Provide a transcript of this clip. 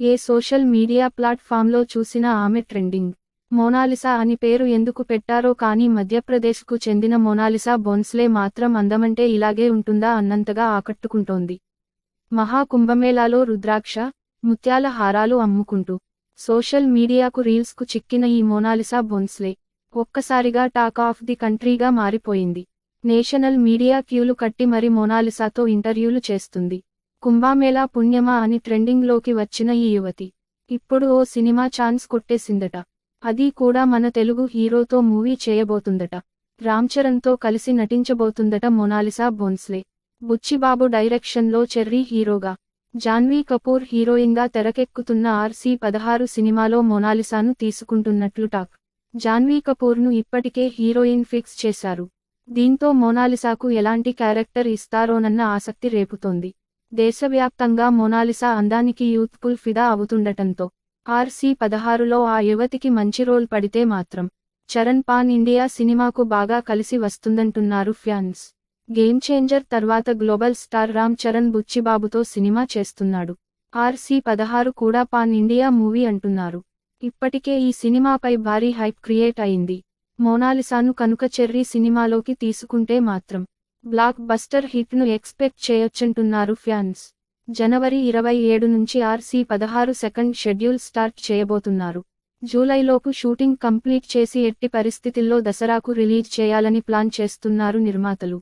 ఏ social media ప్లాట్ఫామ్లో చూసినా ఆమె ట్రెండింగ్. మోనాలిసా అని పేరు ఎందుకు పెట్టారో కానీ మధ్యప్రదేశ్కు చెందిన మోనాలిసా బోన్స్లే మాత్రం అందమంటే ఇలాగే ఉంటుందా అన్నంతగా ఆకట్టుకుంటోంది. మహాకుంభమేళాలో రుద్రాక్ష, ముత్యాల హారాలు అమ్ముకుంటూ సోషల్ మీడియాకు రీల్స్కు చిక్కిన ఈ మోనాలిసా బోన్స్లే ఒక్కసారిగా టాక్ ఆఫ్ ది కంట్రీగా మారిపోయింది. నేషనల్ మీడియా క్యూలు కట్టి మరి మోనాలిసాతో ఇంటర్వ్యూలు చేస్తుంది. కుంభమేళా పుణ్యమా అని ట్రెండింగ్లోకి వచ్చిన ఈ యువతి ఇప్పుడు ఓ సినిమా ఛాన్స్ కొట్టేసిందట. అది కూడా మన తెలుగు హీరోతో మూవీ చేయబోతుందట. రామ్ చరణ్తో కలిసి నటించబోతుందట మోనాలిసా బోన్స్లే. బుచ్చిబాబు డైరెక్షన్లో చెర్రీ హీరోగా, జాన్వీ కపూర్ హీరోయిన్గా తెరకెక్కుతున్న RC-16 సినిమాలో మోనాలిసాను తీసుకుంటున్నట్లు టాక్. జాన్వీ కపూర్ను ఇప్పటికే హీరోయిన్ ఫిక్స్ చేశారు. దీంతో మోనాలిసాకు ఎలాంటి క్యారెక్టర్ ఇస్తారోనన్న ఆసక్తి రేపుతోంది. దేశవ్యాప్తంగా మోనాలిసా అందానికి యూత్ఫుల్ ఫిదా అవుతుండటంతో RC-16లో ఆ యువతికి మంచి రోల్ పడితే మాత్రం చరణ్ పాన్ ఇండియా సినిమాకు బాగా కలిసి వస్తుందంటున్నారు ఫ్యాన్స్. గేమ్ చేంజర్ తర్వాత గ్లోబల్ స్టార్ రామ్ చరణ్ బుచ్చిబాబుతో సినిమా చేస్తున్నాడు. RC-16 కూడా పాన్ ఇండియా మూవీ అంటున్నారు. ఇప్పటికే ఈ సినిమాపై భారీ హైప్ క్రియేట్ అయింది. మోనాలిసాను కనుక చెర్రీ సినిమాలోకి తీసుకుంటే మాత్రం బ్లాక్ బస్టర్ హిట్ను ఎక్స్పెక్ట్ చేయొచ్చంటున్నారు ఫ్యాన్స్. జనవరి 27 నుంచి RC-16 సెకండ్ షెడ్యూల్ స్టార్ట్ చేయబోతున్నారు. జూలైలోపు షూటింగ్ కంప్లీట్ చేసి ఎట్టి పరిస్థితిల్లో దసరాకు రిలీజ్ చేయాలని ప్లాన్ చేస్తున్నారు నిర్మాతలు.